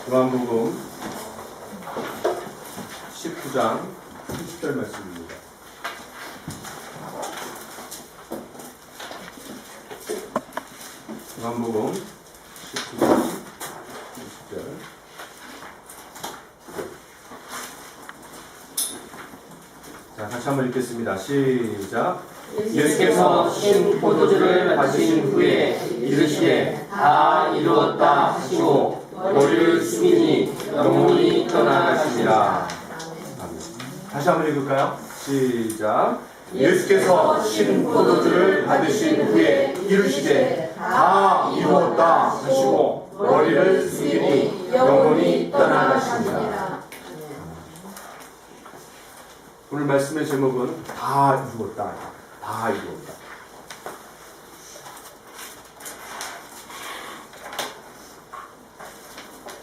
요한복음 19장 30절 말씀입니다. 요한복음 19장 30절. 자, 같이 한번 읽겠습니다. 시작. 예수께서 신 포도주를 받으신 후에 이르시되 다 이루었다 하시고 머리를 숙이니 영혼이 떠나가시니라. 다시 한번 읽을까요? 시작. 예수께서 신 포도주를 받으신 후에 이르시되 다 이루었다 하시고 머리를 숙이니 영혼이 떠나가시니라. 오늘 말씀의 제목은 다 이루었다. 다 이루었다.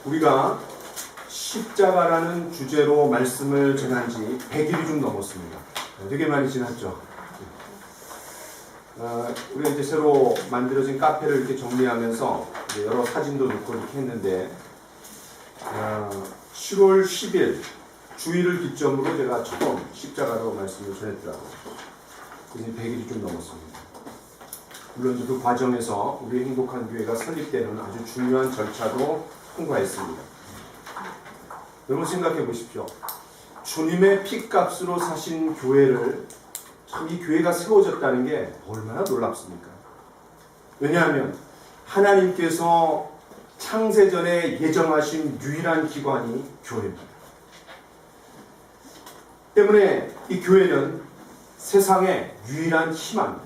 우리가 십자가라는 주제로 말씀을 전한 지 100일이 좀 넘었습니다. 되게 많이 지났죠. 우리가 이제 새로 만들어진 카페를 이렇게 정리하면서 이제 여러 사진도 넣고 이렇게 했는데 7월 10일 주일을 기점으로 제가 처음 십자가로 말씀을 전했더라고요. 이제 100일이 좀 넘었습니다. 물론 그 과정에서 우리 행복한 교회가 설립되는 아주 중요한 절차도 통과했습니다. 여러분 생각해 보십시오. 주님의 피값으로 사신 교회를 참 이 교회가 세워졌다는 게 얼마나 놀랍습니까? 왜냐하면 하나님께서 창세전에 예정하신 유일한 기관이 교회입니다. 때문에 이 교회는 세상의 유일한 희망입니다.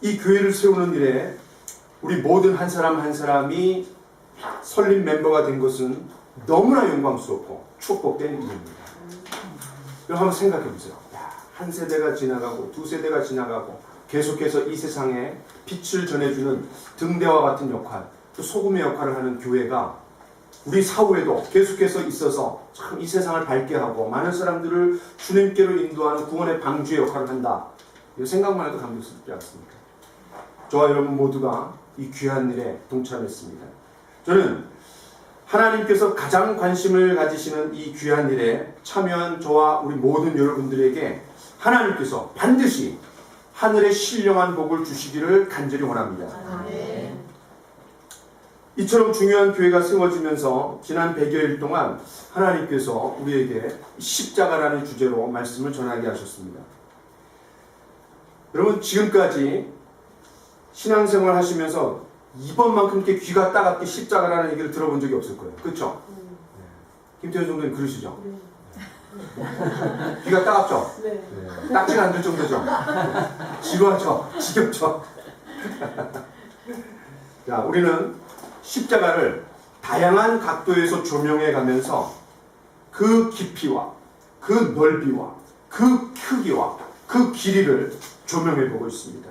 이 교회를 세우는 일에 우리 모든 한 사람 한 사람이 설립 멤버가 된 것은 너무나 영광스럽고 축복된 일입니다. 그럼 한번 생각해 보세요. 한 세대가 지나가고 두 세대가 지나가고 계속해서 이 세상에 빛을 전해주는 등대와 같은 역할, 또 소금의 역할을 하는 교회가 우리 사후에도 계속해서 있어서 참 이 세상을 밝게 하고 많은 사람들을 주님께로 인도하는 구원의 방주의 역할을 한다. 이 생각만 해도 감격스럽지 않습니까? 저와 여러분 모두가 이 귀한 일에 동참했습니다. 저는 하나님께서 가장 관심을 가지시는 이 귀한 일에 참여한 저와 우리 모든 여러분들에게 하나님께서 반드시 하늘의 신령한 복을 주시기를 간절히 원합니다. 아멘. 이처럼 중요한 교회가 세워지면서 지난 100여일 동안 하나님께서 우리에게 십자가라는 주제로 말씀을 전하게 하셨습니다. 여러분 지금까지 신앙생활 하시면서 이번만큼 이렇게 귀가 따갑게 십자가라는 얘기를 들어본 적이 없을 거예요. 그렇죠? 김태현 정도는 그러시죠? 귀가 따갑죠? 네. 딱지가 안 들 정도죠? 지루하죠? 지겹죠? 자, 우리는 십자가를 다양한 각도에서 조명해 가면서 그 깊이와 그 넓이와 그 크기와 그 길이를 조명해 보고 있습니다.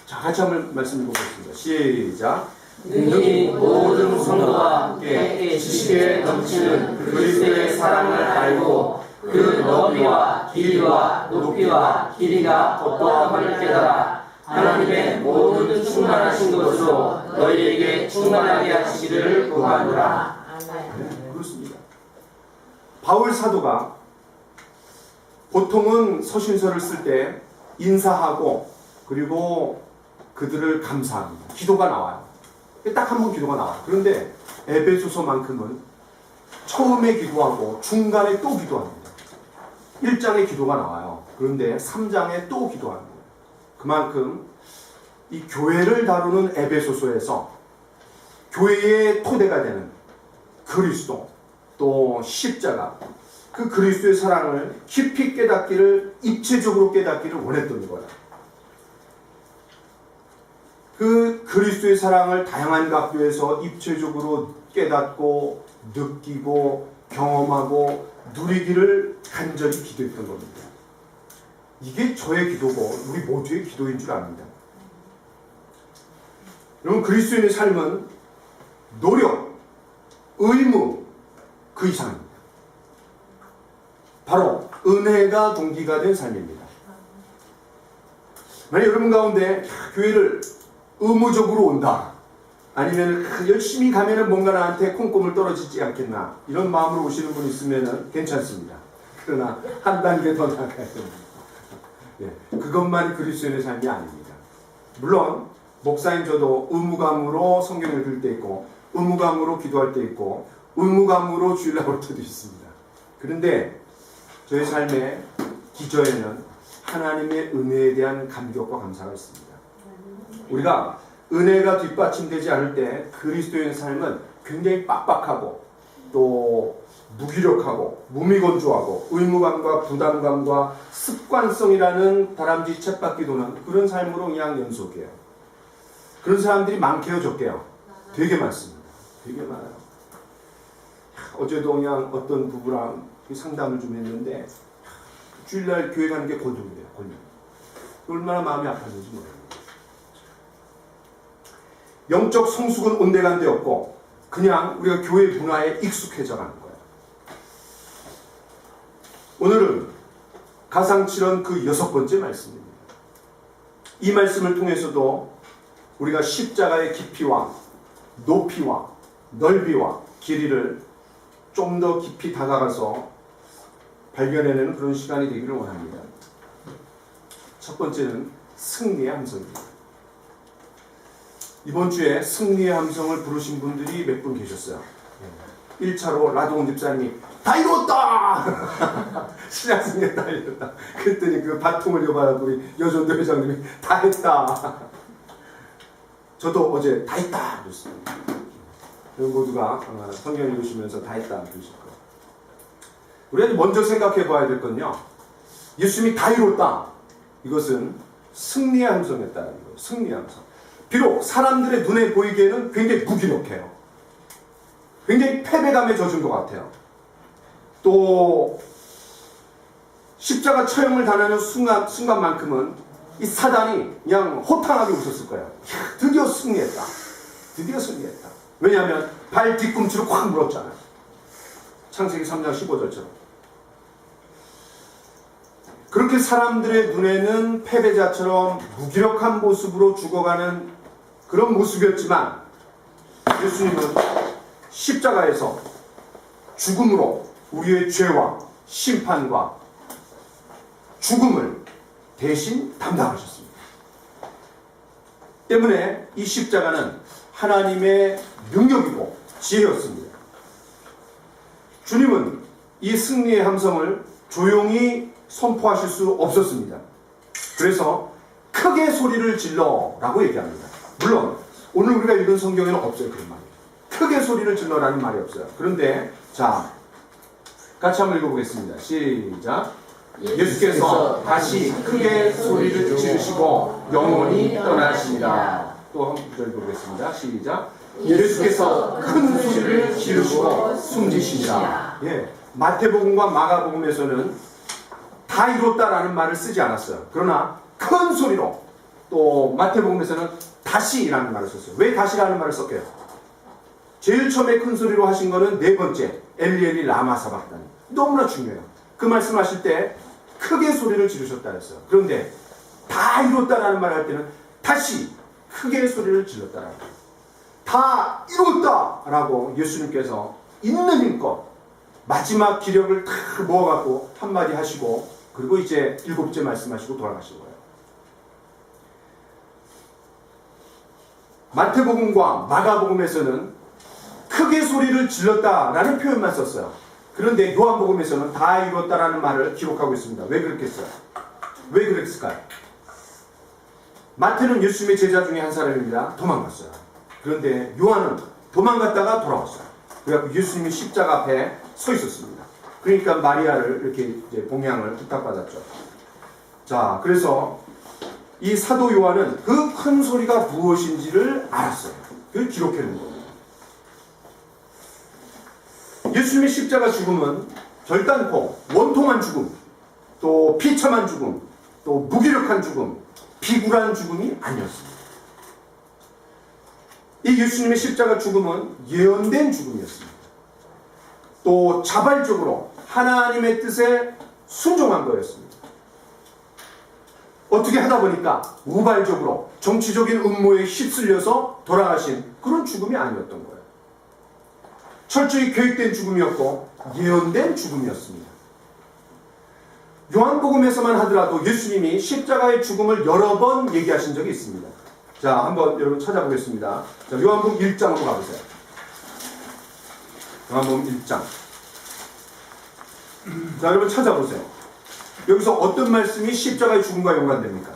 자, 같이 한번 말씀 읽어보겠습니다. 시작. 능히 모든 성도와 함께 지식에 넘치는 그리스도의 사랑을 알고 그 너비와 길이와 높이와 길이가 어떠함을 깨달아 하나님의 모든 충만하신 것으로 너희에게 충만하게 하시기를 구하노라. 그렇습니다. 바울 사도가 보통은 서신서를 쓸 때 인사하고 그리고 그들을 감사합니다. 기도가 나와요. 딱 한 번 기도가 나와요. 그런데 에베소서만큼은 처음에 기도하고 중간에 또 기도합니다. 1장에 기도가 나와요. 그런데 3장에 또 기도하는 거예요. 그만큼 이 교회를 다루는 에베소서에서 교회의 토대가 되는 그리스도 또 십자가, 그 그리스도의 사랑을 깊이 깨닫기를, 입체적으로 깨닫기를 원했던 거예요. 그 그리스도의 사랑을 다양한 각도에서 입체적으로 깨닫고 느끼고 경험하고 누리기를 간절히 기도했던 겁니다. 이게 저의 기도고 우리 모두의 기도인 줄 압니다. 여러분, 그리스도인의 삶은 노력, 의무 그 이상입니다. 바로 은혜가 동기가 된 삶입니다. 만약 여러분 가운데 교회를 의무적으로 온다. 아니면 열심히 가면은 뭔가 나한테 콩고물 떨어지지 않겠나 이런 마음으로 오시는 분 있으면은 괜찮습니다. 그러나 한 단계 더 나가야 됩니다. 예, 그것만이 그리스도인의 삶이 아닙니다. 물론 목사인 저도 의무감으로 성경을 읽을 때 있고 의무감으로 기도할 때 있고 의무감으로 주일날 올 때도 있습니다. 그런데 저의 삶의 기저에는 하나님의 은혜에 대한 감격과 감사가 있습니다. 우리가 은혜가 뒷받침되지 않을 때 그리스도의 삶은 굉장히 빡빡하고 또 무기력하고 무미건조하고 의무감과 부담감과 습관성이라는 다람쥐 쳇바퀴 도는 그런 삶으로 그냥 연속이에요. 그런 사람들이 많게요, 적게요? 되게 많습니다. 되게 많아요. 어제도 그냥 어떤 부부랑 상담을 좀 했는데 주일날 교회 가는 게 골든이래요. 골든. 얼마나 마음이 아팠는지 모르겠어요. 영적 성숙은 온데간데 없고 그냥 우리가 교회 문화에 익숙해져 가는 거예요. 오늘은 가상칠언 그 6번째 말씀입니다. 이 말씀을 통해서도 우리가 십자가의 깊이와 높이와 넓이와 길이를 좀 더 깊이 다가가서 발견해내는 그런 시간이 되기를 원합니다. 첫 번째는 승리의 함성입니다. 이번 주에 승리의 함성을 부르신 분들이 몇 분 계셨어요. 1차로 라동훈 집사님이 다 이뤘다! 신약승리에 다 이뤘다. 그랬더니 그 바통을 여봐하고 우리 여전도 회장님이 다 했다. 저도 어제 다 했다! 그랬습니다. 모두가 성경 읽으시면서 다 했다 그러실 거예요. 우리가 먼저 생각해 봐야 될 건요. 예수님이 다 이뤘다. 이것은 승리의 함성이었다는 거예요. 승리의 함성. 비록 사람들의 눈에 보이기에는 굉장히 무기력해요. 굉장히 패배감에 젖은 것 같아요. 또 십자가 처형을 당하는 순간만큼은 이 사단이 그냥 호탕하게 웃었을 거예요. 드디어 승리했다. 드디어 승리했다. 왜냐하면 발 뒤꿈치로 콱 물었잖아요. 창세기 3장 15절처럼. 그렇게 사람들의 눈에는 패배자처럼 무기력한 모습으로 죽어가는 그런 모습이었지만 예수님은 십자가에서 죽음으로 우리의 죄와 심판과 죽음을 대신 담당하셨습니다. 때문에 이 십자가는 하나님의 능력이고 지혜였습니다. 주님은 이 승리의 함성을 조용히 선포하실 수 없었습니다. 그래서 크게 소리를 질러라고 얘기합니다. 물론 오늘 우리가 읽은 성경에는 없어요. 그런 말이. 크게 소리를 질러라는 말이 없어요. 그런데 자 같이 한번 읽어보겠습니다. 시작. 예수께서 다시 크게 소리를 지르시고 영원히 떠나시니라. 또 한 구절 읽어보겠습니다. 시작. 예수께서 큰 소리를 지르시고 숨지시니라. 예, 마태복음과 마가복음에서는 다 이뤘다라는 말을 쓰지 않았어요. 그러나 큰 소리로, 또 마태복음에서는 다시라는 말을 썼어요. 왜 다시라는 말을 썼게요? 제일 처음에 큰 소리로 하신 거는 네 번째, 엘리 라마 사박다니. 너무나 중요해요. 그 말씀하실 때 크게 소리를 지르셨다 했어요. 그런데 다 이뤘다라는 말을 할 때는 다시 크게 소리를 질렀다라는 거예요. 다 이뤘다라고 예수님께서 있는 힘껏 마지막 기력을 다 모아갖고 한마디 하시고, 그리고 이제 7째 말씀하시고 돌아가신 거예요. 마태복음과 마가복음에서는 크게 소리를 질렀다라는 표현만 썼어요. 그런데 요한복음에서는 다 이뤘다라는 말을 기록하고 있습니다. 왜 그렇겠어요? 왜 그랬을까요? 마태는 예수님의 제자 중에 한 사람입니다. 도망갔어요. 그런데 요한은 도망갔다가 돌아왔어요. 그래서 예수님이 십자가 앞에 서 있었습니다. 그러니까 마리아를 이렇게 이제 봉양을 부탁받았죠. 자, 그래서 이 사도 요한은 그 큰 소리가 무엇인지를 알았어요. 그걸 기록해놓은 겁니다. 예수님의 십자가 죽음은 결단코 원통한 죽음, 또 비참한 죽음, 또 무기력한 죽음, 비굴한 죽음이 아니었습니다. 이 예수님의 십자가 죽음은 예언된 죽음이었습니다. 또 자발적으로 하나님의 뜻에 순종한 거였습니다. 어떻게 하다 보니까 우발적으로 정치적인 음모에 휩쓸려서 돌아가신 그런 죽음이 아니었던 거예요. 철저히 계획된 죽음이었고 예언된 죽음이었습니다. 요한복음에서만 하더라도 예수님이 십자가의 죽음을 여러 번 얘기하신 적이 있습니다. 자, 한번 여러분 찾아보겠습니다. 자, 요한복음 1장으로 가보세요. 요한복음 1장. 자, 여러분 찾아보세요. 여기서 어떤 말씀이 십자가의 죽음과 연관됩니까?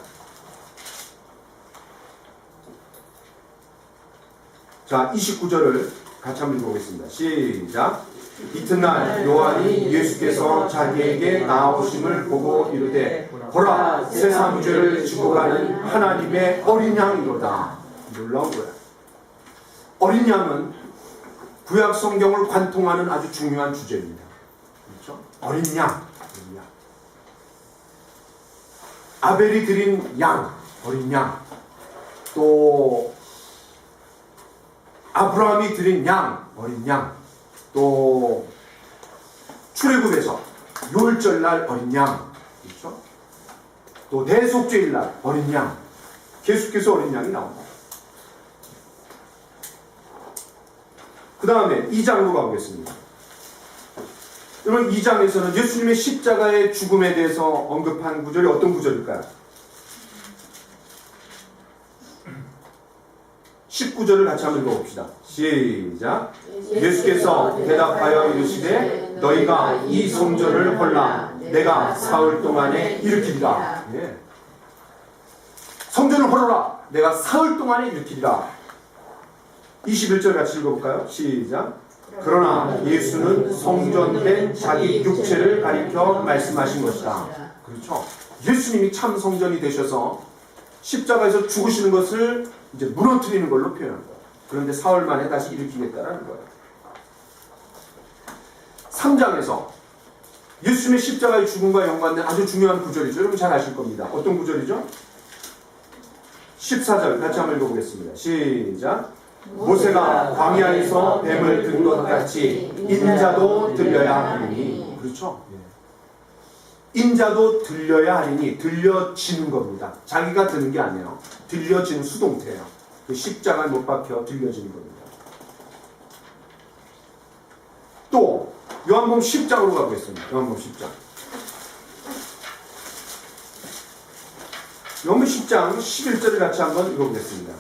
자, 29절을 같이 한번 읽어보겠습니다. 시작. 이튿날 요한이 예수께서 자기에게 나오심을 보고 이르되 보라, 세상 죄를 지고 가는 하나님의 어린 양이로다. 놀라운 거야. 어린 양은 구약 성경을 관통하는 아주 중요한 주제입니다. 그렇죠? 어린 양. 아벨이 드린 양, 어린 양. 또 아브라함이 드린 양, 어린 양. 또 출애굽에서 율절날 어린 양, 그렇죠? 또 대속죄일날 어린 양, 계속해서 어린 양이 나옵니다. 그 다음에 2장으로 가보겠습니다. 여러분 2장에서는 예수님의 십자가의 죽음에 대해서 언급한 구절이 어떤 구절일까요? 19절을 같이 한번 읽어봅시다. 시작. 예수께서 대답하여 이르시되 너희가 이 성전을 헐라 내가 사흘 동안에 일으키리라. 예. 성전을 헐어라 내가 사흘 동안에 일으키리라. 21절 같이 읽어볼까요? 시작. 그러나 예수는 성전된 자기 육체를 가리켜 말씀하신 것이다. 그렇죠. 예수님이 참 성전이 되셔서 십자가에서 죽으시는 것을 이제 무너뜨리는 걸로 표현한 거예요. 그런데 사흘 만에 다시 일으키겠다라는 거예요. 3장에서 예수님의 십자가의 죽음과 연관된 아주 중요한 구절이죠. 여러분 잘 아실 겁니다. 어떤 구절이죠? 14절 같이 한번 읽어보겠습니다. 시작. 모세가 광야에서 뱀을 든 것 같이 인자도 들려야 하리니. 그렇죠. 인자도 들려야 하리니. 들려지는 겁니다. 자기가 드는 게 아니에요. 들려지는 수동태예요. 그 십자가에 못 박혀 들려지는 겁니다. 또 요한복음 10장으로 가보겠습니다. 요한복음 10장. 요한복음 10장 11절을 같이 한번 읽어보겠습니다.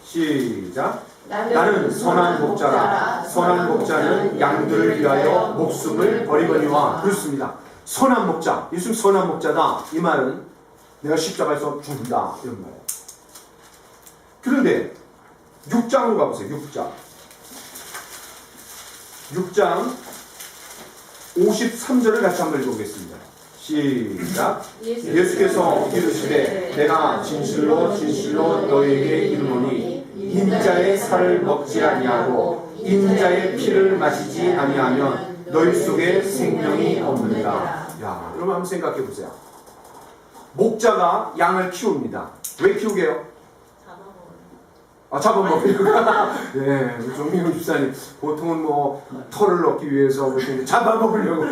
시작. 나는 선한 목자라. 선한 목자는 양들을 위하여 목숨을 버리거니와. 그렇습니다. 선한 목자. 예수님 선한 목자다. 이 말은 내가 십자가에서 죽는다. 이런 말이에요. 그런데 6장으로 가보세요. 6장 53절을 같이 한번 읽어보겠습니다. 시작. 예수께서 이르시되 내가 진실로 진실로 너희에게 이르노니 인자의 살을 먹지 아니하고 인자의 피를 마시지 아니하면 너희 속에 생명이 없느니라. 야, 여러분 한번 생각해 보세요. 목자가 양을 키웁니다. 왜 키우게요? 잡아먹으려고. 예, 정민훈 집사님 보통은 뭐 털을 넣기 위해서 그렇게 잡아먹으려고.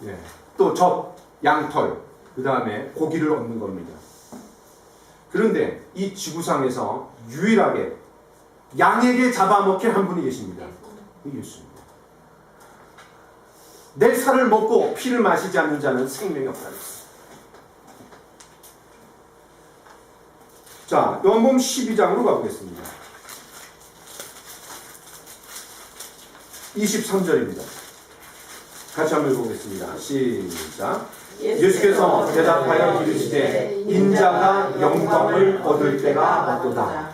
예, 또 양털, 그 다음에 고기를 얻는 겁니다. 그런데 이 지구상에서 유일하게 양에게 잡아먹힌 한 분이 계십니다. 예수입니다. 내 살을 먹고 피를 마시지 않는 자는 생명이 없다. 자, 요한복음 12장으로 가보겠습니다. 23절입니다. 같이 한번 읽어보겠습니다. 시작. 예수께서 대답하여 이르시되 인자가 영광을 얻을 때가 왔도다.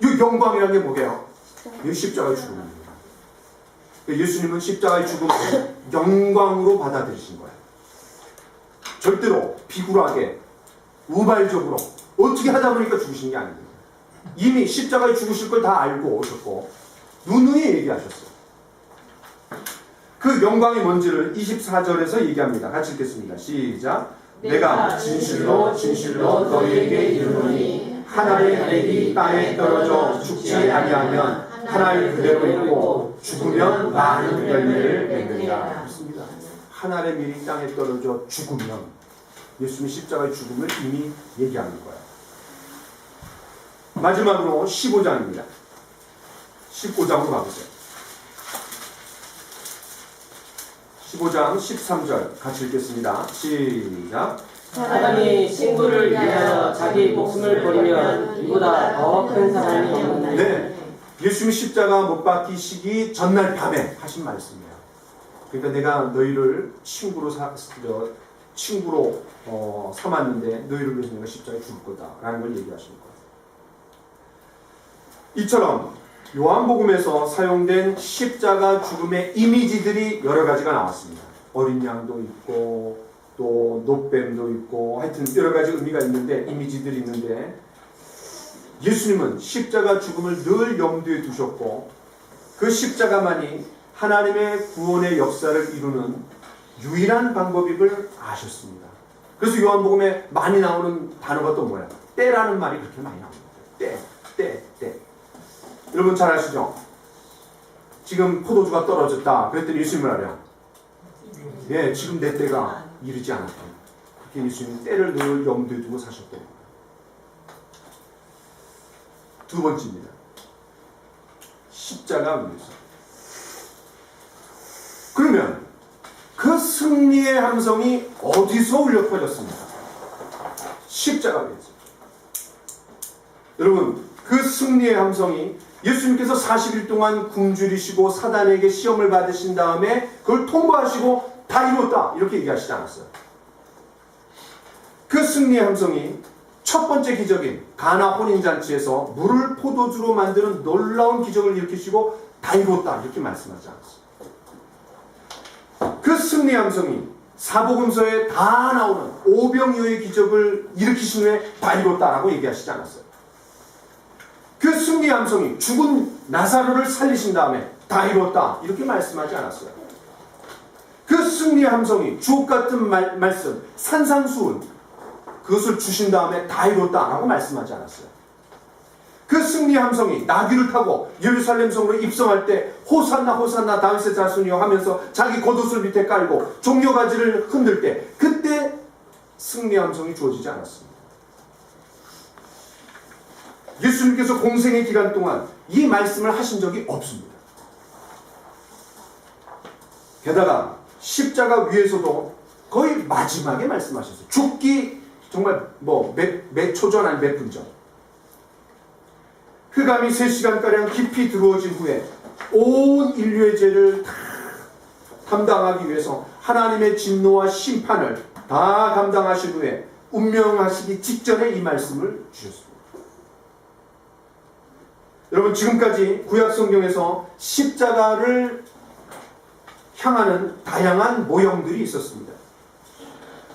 이 영광이라는 게 뭐게요? 이 십자가의 죽음입니다. 예수님은 십자가의 죽음을 영광으로 받아들이신 거예요. 절대로 비굴하게 우발적으로 어떻게 하다 보니까 죽으신 게 아닙니다. 이미 십자가에 죽으실 걸 다 알고 오셨고 누누이 얘기하셨어요. 그 영광이 뭔지를 24절에서 얘기합니다. 같이 읽겠습니다. 시작. 내가 진실로 진실로 너희에게 이르노니 하나의 렉이 땅에 떨어져 죽지 아니하면 하나의 그대로 있고 죽으면 많은 열매를 맺느니라. 그렇습니다. 하나의 밀이 땅에 떨어져 죽으면 예수님의 십자가의 죽음을 이미 얘기하는 거예요. 마지막으로 15장입니다. 15장으로 가보세요. 15장 13절 같이 읽겠습니다. 시작. 사람이 친구를 위하여 자기 목숨을 버리면 이보다 더 큰 사람이 없나니. 네, 예수님이 십자가 못 박히시기 전날 밤에 하신 말씀이에요. 그러니까 내가 너희를 친구로 삼았는데 너희를 위해서 내가 십자가에 죽을 거다라는 걸 얘기하시는 거예요. 이처럼 요한복음에서 사용된 십자가 죽음의 이미지들이 여러 가지가 나왔습니다. 어린 양도 있고 또 노뱀도 있고 하여튼 여러 가지 의미가 있는데 이미지들이 있는데 예수님은 십자가 죽음을 늘 염두에 두셨고 그 십자가만이 하나님의 구원의 역사를 이루는 유일한 방법임을 아셨습니다. 그래서 요한복음에 많이 나오는 단어가 또 뭐야? 때라는 말이 그렇게 많이 나옵니다. 때. 여러분 잘 아시죠? 지금 포도주가 떨어졌다. 그랬더니 예수님을 알아요. 예, 지금 내 때가 이르지 않았다. 그렇게 예수님은 때를 늘 염두에 두고 사셨던 거예요. 두 번째입니다. 십자가 위에서. 그러면 그 승리의 함성이 어디서 울려 퍼졌습니까? 십자가 위에서. 여러분, 그 승리의 함성이 예수님께서 40일 동안 굶주리시고 사단에게 시험을 받으신 다음에 그걸 통과하시고 다 이뤘다 이렇게 얘기하시지 않았어요. 그 승리의 함성이 첫 번째 기적인 가나 혼인잔치에서 물을 포도주로 만드는 놀라운 기적을 일으키시고 다 이뤘다 이렇게 말씀하지 않았어요. 그 승리의 함성이 사복음서에 다 나오는 오병이어의 기적을 일으키신 후에 다 이뤘다라고 얘기하시지 않았어요. 그 승리의 함성이 죽은 나사로를 살리신 다음에 다 이뤘다 이렇게 말씀하지 않았어요. 그 승리의 함성이 주옥같은 말씀 산상수훈 그것을 주신 다음에 다 이뤘다라고 말씀하지 않았어요. 그 승리의 함성이 나귀를 타고 예루살렘 성으로 입성할 때 호산나 호산나 다윗의 자손이여 하면서 자기 겉옷을 밑에 깔고 종려가지를 흔들 때 그때 승리의 함성이 주어지지 않았습니다. 예수님께서 공생의 기간 동안 이 말씀을 하신 적이 없습니다. 게다가 십자가 위에서도 거의 마지막에 말씀하셨어요. 죽기 정말 몇 초 전 아니 몇 분 전. 흑암이 3시간가량 깊이 들어오진 후에 온 인류의 죄를 다 담당하기 위해서 하나님의 진노와 심판을 다 감당하신 후에 운명하시기 직전에 이 말씀을 주셨습니다. 여러분 지금까지 구약성경에서 십자가를 향하는 다양한 모형들이 있었습니다.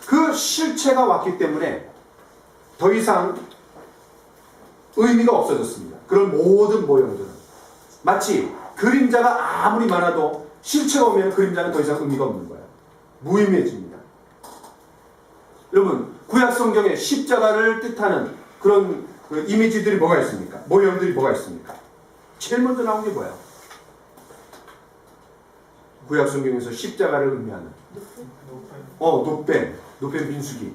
그 실체가 왔기 때문에 더 이상 의미가 없어졌습니다. 그런 모든 모형들은 마치 그림자가 아무리 많아도 실체가 오면 그림자는 더 이상 의미가 없는 거예요. 무의미해집니다. 여러분 구약성경에 십자가를 뜻하는 그런 이미지들이 뭐가 있습니까? 모형들이 뭐가 있습니까? 제일 먼저 나온 게 뭐야? 구약성경에서 십자가를 의미하는 노뱀 민수기,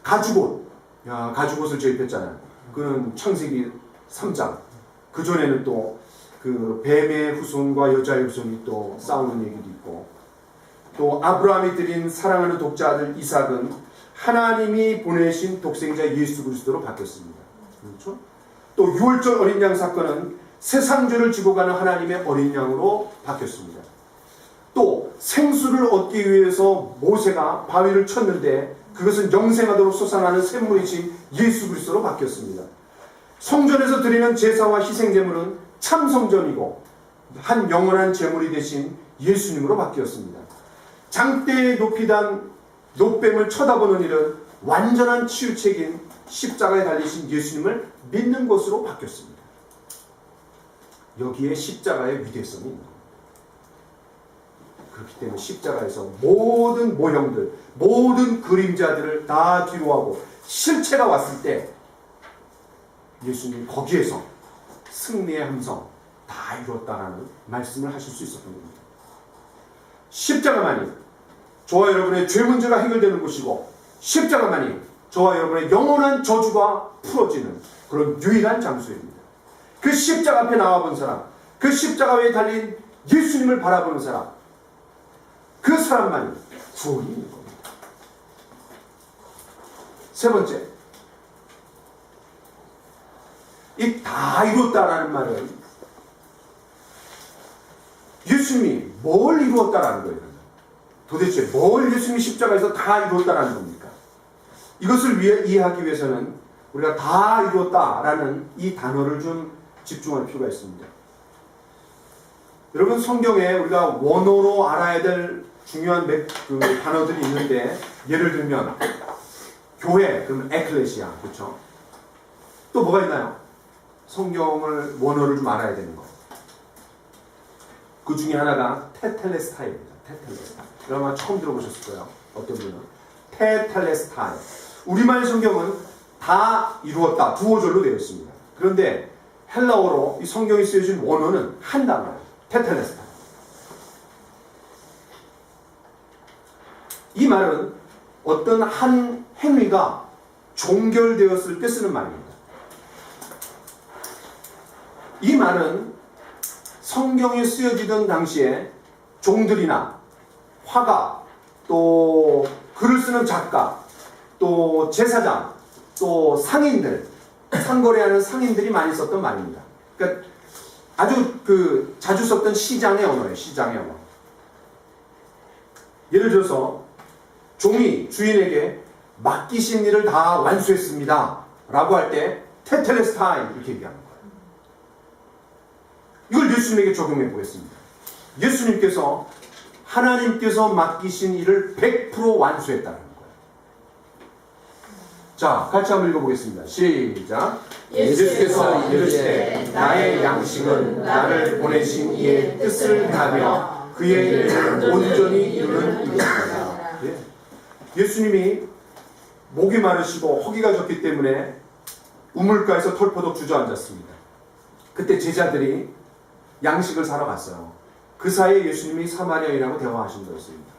가죽옷. 야, 가죽옷을 제입했잖아요. 그는 창세기 3장. 그 전에는 또 그 뱀의 후손과 여자의 후손이 또 싸우는 얘기도 있고, 또 아브라함이 드린 사랑하는 독자 아들 이삭은 하나님이 보내신 독생자 예수 그리스도로 바뀌었습니다. 그렇죠? 또 6월절 어린 양 사건은 세상 죄를 지고 가는 하나님의 어린 양으로 바뀌었습니다. 또 생수를 얻기 위해서 모세가 바위를 쳤는데 그것은 영생하도록 솟아나는 샘물이신 예수 그리스도로 바뀌었습니다. 성전에서 드리는 제사와 희생제물은 참 성전이고 한 영원한 제물이 되신 예수님으로 바뀌었습니다. 장대에 높이 단 노뱀을 쳐다보는 일은 완전한 치유책인 십자가에 달리신 예수님을 믿는 것으로 바뀌었습니다. 여기에 십자가의 위대성이 있는 겁니다. 그렇기 때문에 십자가에서 모든 모형들, 모든 그림자들을 다 뒤로하고 실체가 왔을 때 예수님이 거기에서 승리의 함성 다 이루었다라는 말씀을 하실 수 있었던 겁니다. 십자가만이 저와 여러분의 죄 문제가 해결되는 곳이고 십자가만이 저와 여러분의 영원한 저주가 풀어지는 그런 유일한 장소입니다. 그 십자가 앞에 나와본 사람, 그 십자가 위에 달린 예수님을 바라보는 사람, 그 사람만이 구원이 있는 겁니다. 세 번째, 이 다 이뤘다라는 말은 예수님이 뭘 이루었다라는 거예요. 도대체 뭘 예수님이 십자가에서 다 이루었다라는 겁니까? 이것을 이해하기 위해서는 우리가 다 이루었다라는 이 단어를 좀 집중할 필요가 있습니다. 여러분, 성경에 우리가 원어로 알아야 될 중요한 단어들이 있는데, 예를 들면 교회, 그러면 에클레시아, 그렇죠? 또 뭐가 있나요? 성경을 원어를 좀 알아야 되는 거. 그 중에 하나가 테텔레스타입니다. 테텔레스타. 여러분 처음 들어보셨을 거예요. 어떤 분은 테텔레스타. 우리말 성경은 다 이루었다, 두어절로 되어 있습니다. 그런데 헬라어로 이 성경이 쓰여진 원어는 한 단어예요. 테텔레스타. 이 말은 어떤 한 행위가 종결되었을 때 쓰는 말입니다. 이 말은 성경이 쓰여지던 당시에 종들이나 화가, 또 글을 쓰는 작가, 또 제사장, 또 상인들, 상거래하는 상인들이 많이 썼던 말입니다. 그러니까 아주 자주 썼던 시장의 언어예요. 시장의 언어. 예를 들어서 종이 주인에게 맡기신 일을 다 완수했습니다 라고 할 때 테텔레스타이 이렇게 얘기하는 거예요. 이걸 예수님에게 적용해 보겠습니다. 예수님께서 하나님께서 맡기신 일을 100% 완수했다는 거예요. 자, 같이 한번 읽어보겠습니다. 시작. 예수께서 이르시되 나의 양식은 나를 보내신 이의 뜻을 행하며 그의 일을 온전히 이루는 일입니다. 예. 예수님이 목이 마르시고 허기가 졌기 때문에 우물가에서 털포덕 주저앉았습니다. 그때 제자들이 양식을 사러 갔어요. 그 사이에 예수님이 사마리아인하고 대화하신 거였습니다.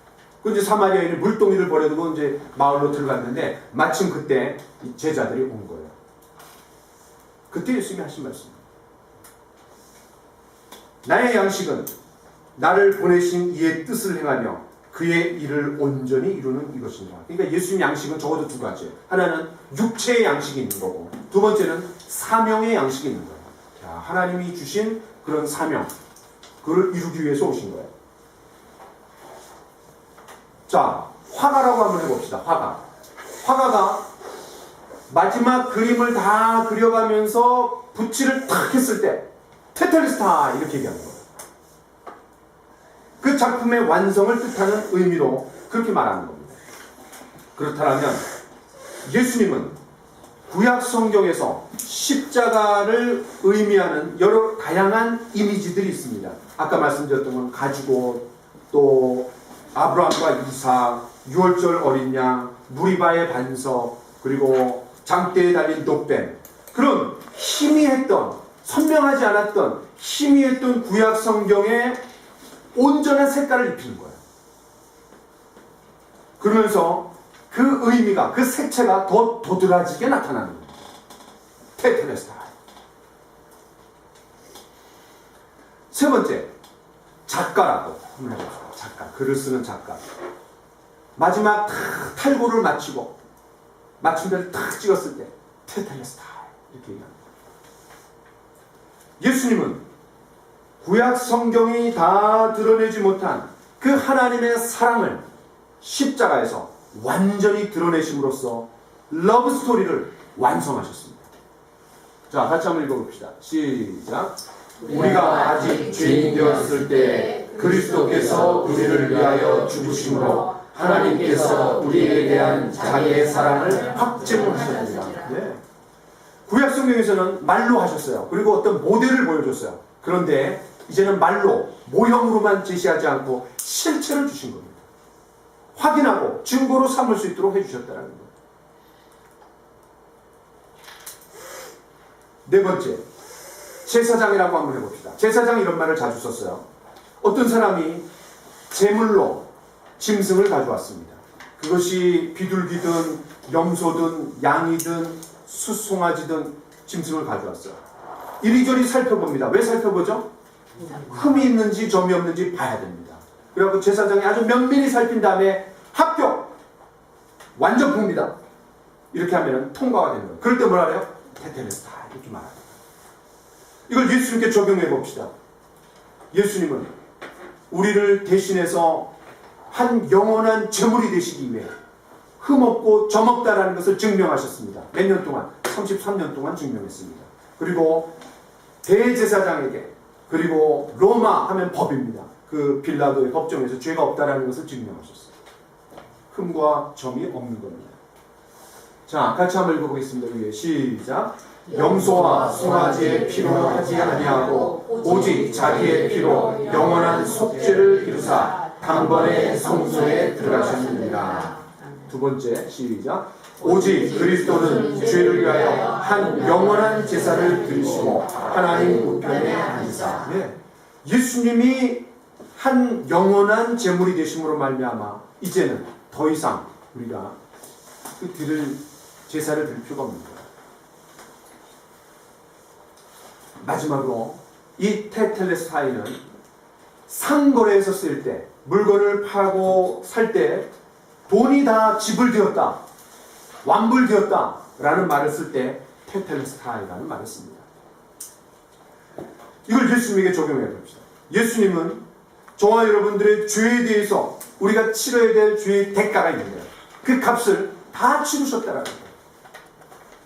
그 이제 사마리아인이 물동이를 버려두고 이제 마을로 들어갔는데 마침 그때 이 제자들이 온 거예요. 그때 예수님이 하신 말씀입니다. 나의 양식은 나를 보내신 이의 뜻을 행하며 그의 일을 온전히 이루는 이것입니다. 그러니까 예수님 양식은 적어도 두 가지예요. 하나는 육체의 양식이 있는 거고, 두 번째는 사명의 양식이 있는 거예요. 자, 하나님이 주신 그런 사명, 그걸 이루기 위해서 오신 거예요. 자, 화가라고 한번 해봅시다. 화가가 마지막 그림을 다 그려가면서 붓질을 탁 했을 때 테텔레스타 이렇게 얘기하는 거예요. 그 작품의 완성을 뜻하는 의미로 그렇게 말하는 겁니다. 그렇다면 예수님은 구약 성경에서 십자가를 의미하는 여러 다양한 이미지들이 있습니다. 아까 말씀드렸던 건 가지고, 또 아브라함과 이삭, 유월절 어린 양, 무리바의 반석, 그리고 장대에 달린 놋뱀, 그런 희미했던, 선명하지 않았던 희미했던 구약 성경에 온전한 색깔을 입히는 거예요. 그러면서 그 의미가, 그 색채가 더 도드라지게 나타나는 겁니다. 테텔레스타. 세 번째, 작가라고 한번 해봅시다. 작가, 글을 쓰는 작가. 마지막 탈고를 마치고 마침표를 탁 찍었을 때 테텔레스타 이렇게 얘기합니다. 예수님은 구약 성경이 다 드러내지 못한 그 하나님의 사랑을 십자가에서 완전히 드러내심으로써 러브 스토리를 완성하셨습니다. 자, 같이 한번 읽어봅시다. 시작. 우리가 아직 죄인 되었을 때 그리스도께서 우리를 위하여 죽으심으로 하나님께서 우리에 대한 자기의 사랑을 확증하셨습니다. 네. 구약 성경에서는 말로 하셨어요. 그리고 어떤 모델을 보여줬어요. 그런데 이제는 말로, 모형으로만 제시하지 않고 실체를 주신 겁니다. 확인하고 증거로 삼을 수 있도록 해주셨다는 거예요. 네 번째, 제사장이라고 한번 해봅시다. 제사장이 이런 말을 자주 썼어요. 어떤 사람이 제물로 짐승을 가져왔습니다. 그것이 비둘기든 염소든 양이든 숫송아지든 짐승을 가져왔어요. 이리저리 살펴봅니다. 왜 살펴보죠? 흠이 있는지 점이 없는지 봐야 됩니다. 그래갖고 제사장이 아주 면밀히 살핀 다음에 합격! 완전 봅니다. 이렇게 하면 통과가 되는 거예요. 그럴 때 뭐라 그래요? 테텔레스타 이렇게 말해요. 이걸 예수님께 적용해 봅시다. 예수님은 우리를 대신해서 한 영원한 제물이 되시기 위해 흠없고 점없다라는 것을 증명하셨습니다. 몇 년 동안? 33년 동안 증명했습니다. 그리고 대제사장에게, 그리고 로마 하면 법입니다. 그 빌라도의 법정에서 죄가 없다라는 것을 증명하셨어요. 흠과 점이 없는 겁니다. 자, 같이 한번 읽어보겠습니다. 위에 시작. 염소와 송아지의 피로 하지 아니하고 오직 자기의 피로 영원한 속죄를 이루사 단번에 성소에 들어가셨느니라. 두 번째 시작. 오직 그리스도는 죄를 위하여 한 영원한 제사를 드리시고 하나님 우편에 앉으사. 네. 예수님이 한 영원한 제물이 되심으로 말미암아 이제는 더 이상 우리가 그 제사를 드릴 필요가 없는 거예요. 마지막으로 이 테텔레스타이는 상거래에서 쓸 때, 물건을 파고 살 때 돈이 다 지불되었다, 완불되었다 라는 말을 쓸 때 테텔레스타이라는 말을 씁니다. 이걸 예수님에게 적용해 봅시다. 예수님은 저와 여러분들의 죄에 대해서 우리가 치러야 될 죄의 대가가 있는 거예요. 그 값을 다 치르셨다라는 거예요.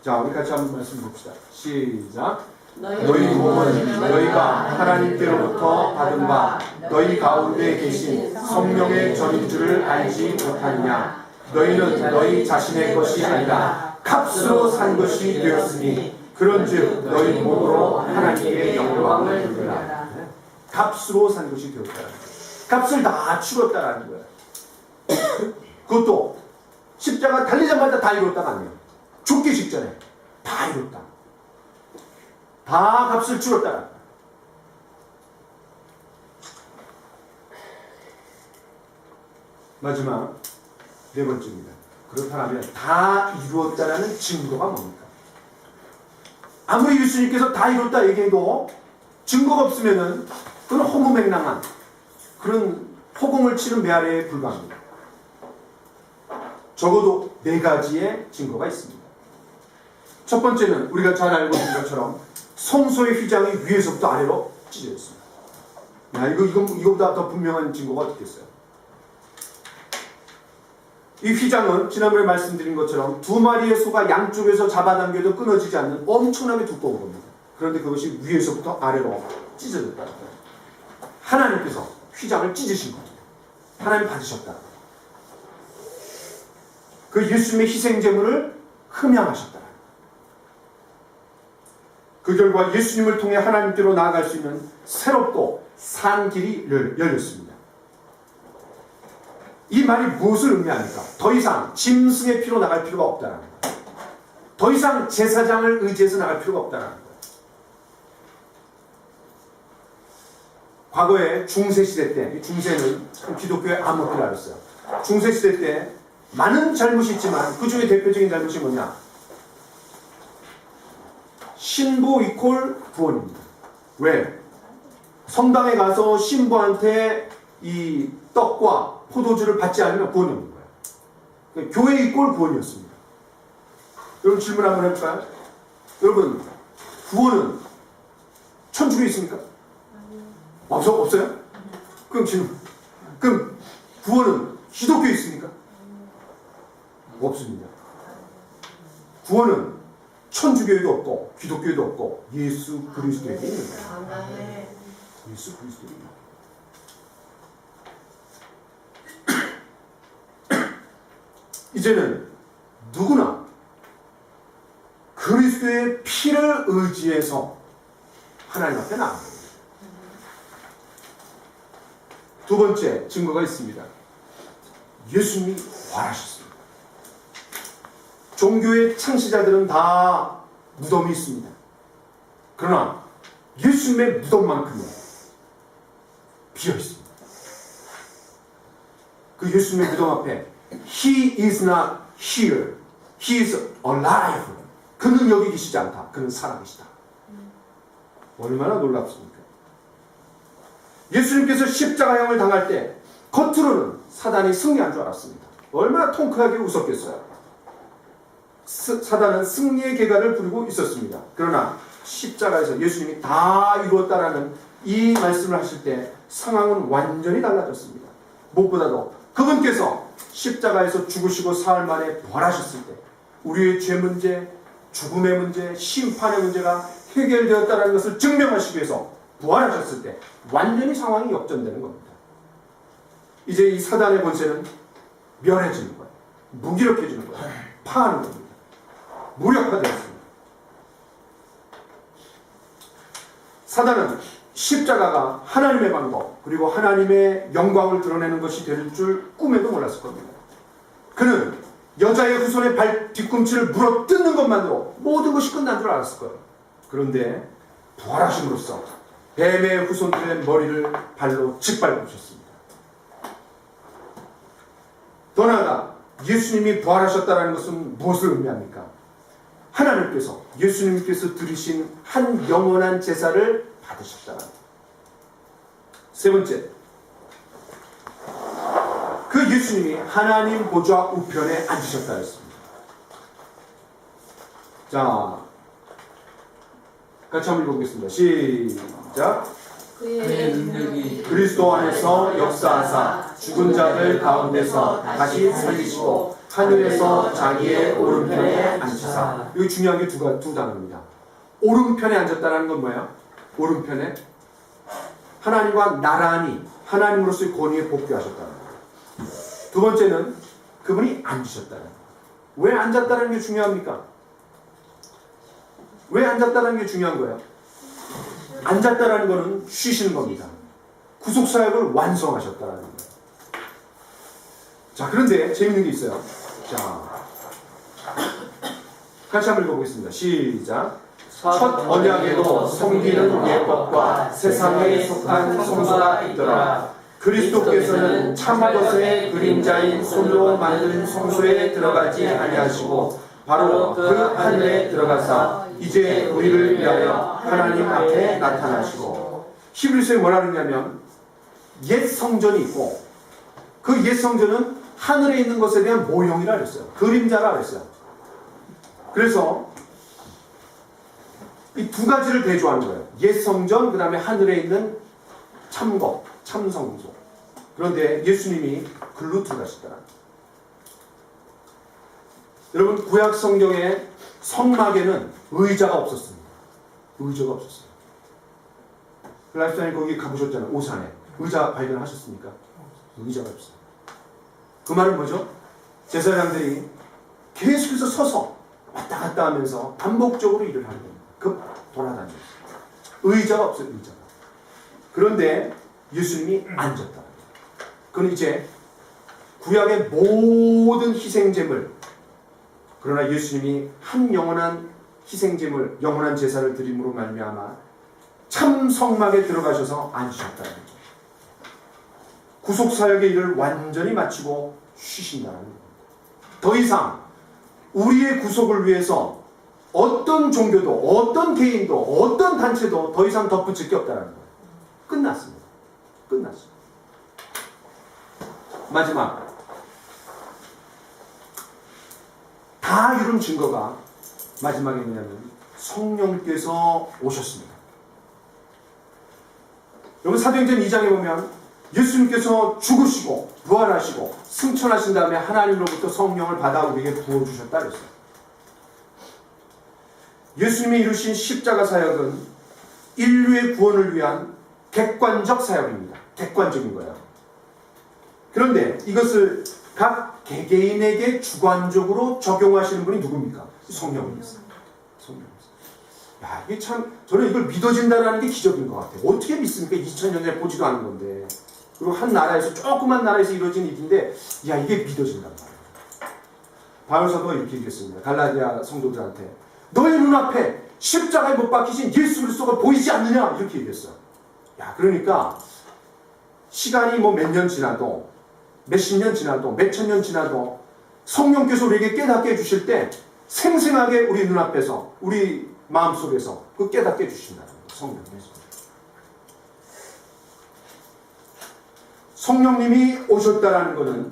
자, 우리 같이 한번 말씀 봅시다. 시작. 너희 몸은 너희가 하나님께로부터 받은 바 너희 가운데 계신 성령의 전인 줄을 알지 못하느냐. 너희는 너희 자신의 것이 아니라 값으로 산 것이 되었으니 그런즉 너희 몸으로 하나님께 영광을 돌리라. 값으로 산 것이 되었다. 값을 다 치렀다라는 거예요. 그것도 십자가 달리자마자 다 이뤘다가 아니에요. 죽기 직전에 다 이뤘다. 다 값을 치렀다. 마지막 네 번째입니다. 그렇다면 다 이루었다라는 증거가 뭡니까? 아무리 예수님께서 다 이뤘다 얘기해도 증거가 없으면은 그건 허무맹랑한 그런 허공을 치는 메아리에 불과합니다. 적어도 네 가지의 증거가 있습니다. 첫 번째는 우리가 잘 알고 있는 것처럼 성소의 휘장이 위에서부터 아래로 찢어졌습니다. 야, 이거보다 더 분명한 증거가 어떻겠어요? 이 휘장은 지난번에 말씀드린 것처럼 두 마리의 소가 양쪽에서 잡아당겨도 끊어지지 않는 엄청나게 두꺼운 겁니다. 그런데 그것이 위에서부터 아래로 찢어졌다. 하나님께서 휘장을 찢으신 겁니다. 하나님 받으셨다. 그 예수님의 희생제물을 흠양하셨다. 그 결과 예수님을 통해 하나님께로 나아갈 수 있는 새롭고 산 길이 열렸습니다. 이 말이 무엇을 의미합니까? 더 이상 짐승의 피로 나갈 필요가 없다는 거예요. 더 이상 제사장을 의지해서 나갈 필요가 없다는 거예요. 과거에 중세시대 때, 중세는 기독교의 암흑기라 그랬어요. 중세시대 때 많은 잘못이 있지만 그 중에 대표적인 잘못이 뭐냐? 신부 이퀄 구원입니다. 왜? 성당에 가서 신부한테 이 떡과 포도주를 받지 않으면 구원이 없는 거예요. 교회 이퀄 구원이었습니다. 여러분 질문 한번 해볼까요? 여러분 구원은 천주교에 있습니까? 없어요? 그럼 질문. 그럼 구원은 기독교에 있습니까? 없습니다. 구원은 천주교에도 없고 기독교에도 없고 예수 그리스도에게 있는 거예요. 예수 그리스도에게 있는 거예요. 이제는 누구나 그리스도의 피를 의지해서 하나님 앞에 나아갑니다. 두 번째 증거가 있습니다. 예수님이 부활하셨습니다. 종교의 창시자들은 다 무덤이 있습니다. 그러나 예수님의 무덤만큼은 비어 있습니다. 그 예수님의 무덤 앞에 He is not here. He is alive. 그는 여기 계시지 않다. 그는 살아계시다. 얼마나 놀랍습니까? 예수님께서 십자가형을 당할 때 겉으로는 사단이 승리한 줄 알았습니다. 얼마나 통쾌하게 웃었겠어요. 사단은 승리의 계가를 부리고 있었습니다. 그러나 십자가에서 예수님이 다 이루었다라는 이 말씀을 하실 때 상황은 완전히 달라졌습니다. 무엇보다도 그분께서 십자가에서 죽으시고 사흘 만에 부활하셨을 때 우리의 죄 문제, 죽음의 문제, 심판의 문제가 해결되었다는 것을 증명하시기 위해서 부활하셨을 때 완전히 상황이 역전되는 겁니다. 이제 이 사단의 권세는 멸해지는 거예요. 무기력해지는 거예요. 파하는 겁니다. 무력화되었습니다. 사단은 십자가가 하나님의 방법 그리고 하나님의 영광을 드러내는 것이 될 줄 꿈에도 몰랐을 겁니다. 그는 여자의 후손의 발 뒤꿈치를 물어 뜯는 것만으로 모든 것이 끝난 줄 알았을 거예요. 그런데 부활하심으로써 뱀의 후손들의 머리를 발로 짓밟으셨습니다. 더 나아가 예수님이 부활하셨다는 것은 무엇을 의미합니까? 하나님께서 예수님께서 들으신 한 영원한 제사를 받으셨다는 것. 세 번째, 그 예수님이 하나님 보좌 우편에 앉으셨다 했습니다. 자, 같이 한번 읽어보겠습니다. 시작. 그의 능력이 그리스도 안에서 역사하사 죽은 자들 가운데서 다시 살리시고 하늘에서 자기의 오른편에 앉으사. 여기 중요한 게 두 단어입니다. 오른편에 앉았다는 건 뭐예요? 오른편에 하나님과 나란히 하나님으로서의 권위에 복귀하셨다는 거예요. 두 번째는 그분이 앉으셨다는 거예요. 왜 앉았다는 게 중요합니까? 왜 앉았다는 게 중요한 거예요? 앉았다는 것은 쉬시는 겁니다. 구속사역을 완성하셨다는 거예요. 자, 그런데 재밌는 게 있어요. 자, 같이 한번 읽어보겠습니다. 시작. 첫 언약에도 섬기는 예법과 세상에 속한 성소가 있더라. 그리스도께서는 참것의 그림자인 손으로 만든 성소에 들어가지 아니하시고 바로 그 하늘에 들어가사 이제 우리를 위하여 하나님 앞에 나타나시고. 히브리서에 뭐라 그러냐면 옛 성전이 있고 그 옛 성전은 하늘에 있는 것에 대한 모형이라 그랬어요. 그림자라 그랬어요. 그래서 이 두 가지를 대조하는 거예요. 옛 성전, 그 다음에 하늘에 있는 참것, 참성소. 그런데 예수님이 글로 들어가시더라. 여러분, 구약 성경의 성막에는 의자가 없었습니다. 의자가 없었어요. 라이프타임 거기 가보셨잖아요. 오산에. 의자 발견하셨습니까? 의자가 없어요. 그 말은 뭐죠? 제사장들이 계속해서 서서 왔다 갔다 하면서 반복적으로 일을 하는 겁니다. 돌아다니면서. 의자가 없어요. 의자가. 그런데 예수님이 앉았다. 그건 이제 구약의 모든 희생제물, 그러나 예수님이 한 영원한 희생제물, 영원한 제사를 드림으로 말미암아 참 성막에 들어가셔서 앉으셨다는 거죠. 구속사역의 일을 완전히 마치고 쉬신다는 겁니다. 더 이상 우리의 구속을 위해서 어떤 종교도, 어떤 개인도, 어떤 단체도 더 이상 덧붙일 게 없다는 거예요. 끝났습니다. 끝났습니다. 마지막. 다 이룬 증거가 마지막에 뭐냐면 성령께서 오셨습니다. 여러분 사도행전 2장에 보면 예수님께서 죽으시고 부활하시고 승천하신 다음에 하나님으로부터 성령을 받아 우리에게 부어주셨다 그랬어요. 예수님이 이루신 십자가 사역은 인류의 구원을 위한 객관적 사역입니다. 객관적인 거예요. 그런데 이것을 각 개개인에게 주관적으로 적용하시는 분이 누굽니까? 성령님이세요. 성령님이세요. 야, 이게 참, 저는 이걸 믿어진다는 게 기적인 것 같아요. 어떻게 믿습니까? 2000년 전에 보지도 않은 건데. 그리고 한 나라에서, 조그만 나라에서 이루어진 일인데, 야, 이게 믿어진단 말이에요. 바울사도가 이렇게 얘기했습니다. 갈라디아 성도들한테. 너의 눈앞에 십자가에 못 박히신 예수 그리스도가 보이지 않느냐? 이렇게 얘기했어요. 야, 그러니까, 시간이 뭐 몇 년 지나도 몇십 년 지나도 몇천 년 지나도 성령께서 우리에게 깨닫게 해주실 때 생생하게 우리 눈앞에서 우리 마음속에서 그 깨닫게 해주신다는 거예요. 성령께서. 성령님이 오셨다라는 것은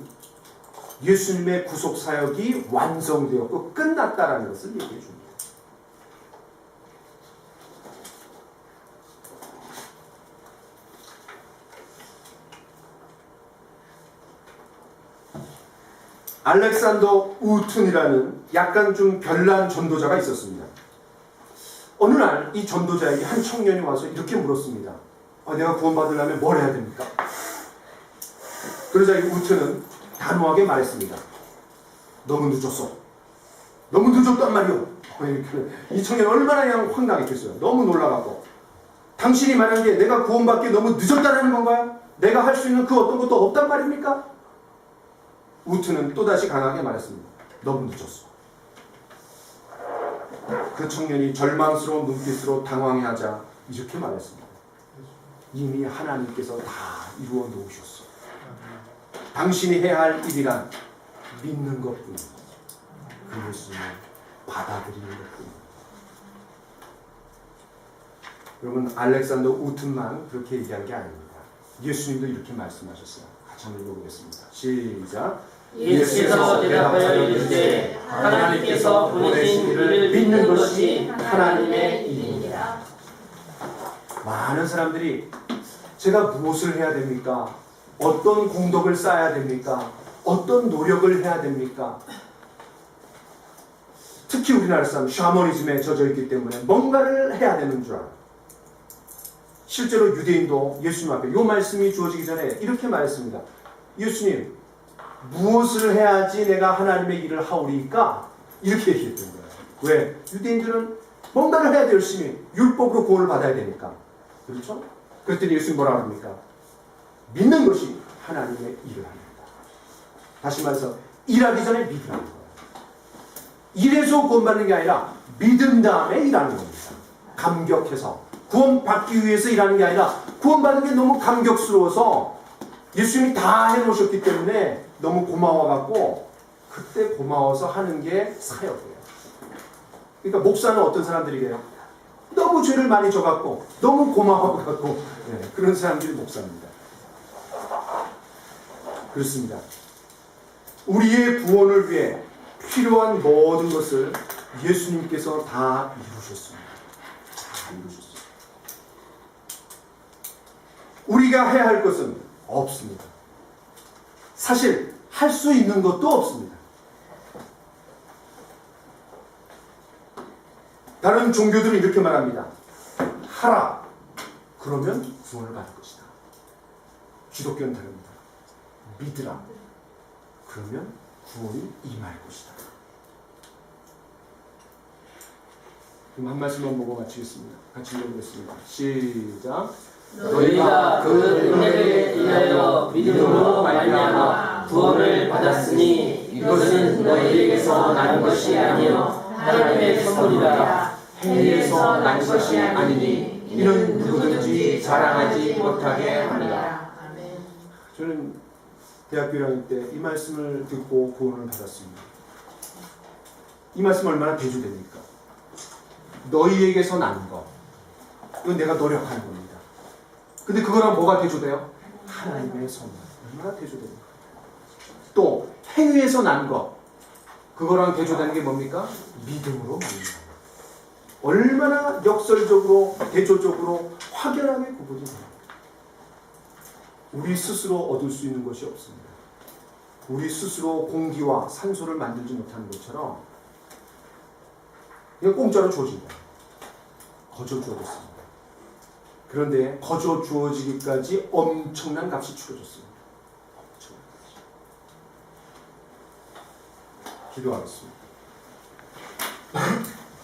예수님의 구속 사역이 완성되었고 끝났다라는 것을 얘기해 줍니다. 알렉산더 우튼이라는 약간 좀 별난 전도자가 있었습니다. 어느 날 이 전도자에게 한 청년이 와서 이렇게 물었습니다. 내가 구원받으려면 뭘 해야 됩니까? 그러자 이 우튼은 단호하게 말했습니다. 너무 늦었어. 너무 늦었단 말이오. 이 청년 얼마나 그냥 확 나겠겠어요. 너무 놀라갖고. 당신이 말한 게 내가 구원받기 너무 늦었다는 건가요? 내가 할 수 있는 그 어떤 것도 없단 말입니까? 우트는 또다시 강하게 말했습니다. 너무 늦었어. 그 청년이 절망스러운 눈빛으로 당황해하자 이렇게 말했습니다. 이미 하나님께서 다 이루어 놓으셨어. 당신이 해야 할 일이란 믿는 것뿐이야. 그 예수님을 받아들이는 것뿐이야. 여러분, 알렉산더 우튼만 그렇게 얘기한 게 아닙니다. 예수님도 이렇게 말씀하셨어요. 같이 한번 읽어보겠습니다. 시작. 예수께서 대답하여 이르시되 하나님께서 보내신 이를 믿는 것이 하나님의 일입니다. 많은 사람들이 제가 무엇을 해야 됩니까? 어떤 공덕을 쌓아야 됩니까? 어떤 노력을 해야 됩니까? 특히 우리나라 사람 샤머니즘에 젖어 있기 때문에 뭔가를 해야 되는 줄 알아요. 실제로 유대인도 예수님 앞에 이 말씀이 주어지기 전에 이렇게 말했습니다. 예수님, 무엇을 해야지 내가 하나님의 일을 하오리까? 이렇게 얘기했던 거예요. 왜? 유대인들은 뭔가를 해야 돼. 열심히 율법으로 구원을 받아야 되니까. 그렇죠? 그랬더니 예수님 뭐라 합니까? 믿는 것이 하나님의 일을 합니다. 다시 말해서 일하기 전에 믿으라는 거예요. 일해서 구원받는 게 아니라 믿은 다음에 일하는 겁니다. 감격해서 구원받기 위해서 일하는 게 아니라 구원받는 게 너무 감격스러워서 예수님이 다 해놓으셨기 때문에 너무 고마워갖고 그때 고마워서 하는 게 사역이에요. 그러니까 목사는 어떤 사람들이게요? 너무 죄를 많이 져갖고 너무 고마워갖고 그런 사람들이 목사입니다. 그렇습니다. 우리의 구원을 위해 필요한 모든 것을 예수님께서 다 이루셨습니다. 다 이루셨습니다. 우리가 해야 할 것은 없습니다. 사실 할 수 있는 것도 없습니다. 다른 종교들은 이렇게 말합니다. 하라. 그러면 구원을 받을 것이다. 기독교는 다릅니다. 믿으라. 그러면 구원이 임할 것이다. 그럼 한 말씀만 보고 마치겠습니다. 같이 읽어보겠습니다. 시작. 너희가 그 은혜를 인하여 믿음으로 말미암아 구원을 받았으니 이것은 너희에게서 난 것이 아니요 하나님의 선물이라. 행위에서 난 것이 아니니 이는 누구든지 자랑하지 못하게 합니다. 저는 대학교 1학년 때 이 말씀을 듣고 구원을 받았습니다. 이 말씀 얼마나 대조됩니까? 너희에게서 난 것. 이건 내가 노력하는 겁니다. 근데 그거랑 뭐가 대조돼요? 하나님의 선물. 얼마나 대조됩니까? 또 행위에서 난 것. 그거랑 대조되는 게 뭡니까? 믿음으로 말입니다. 얼마나 역설적으로 대조적으로 확연하게 구분이 됩니다. 우리 스스로 얻을 수 있는 것이 없습니다. 우리 스스로 공기와 산소를 만들지 못하는 것처럼 그냥 공짜로 주어진 거예요. 거저 주어졌습니다. 그런데 거저 주어지기까지 엄청난 값이 치러졌습니다. 엄청난 값이. 기도하겠습니다.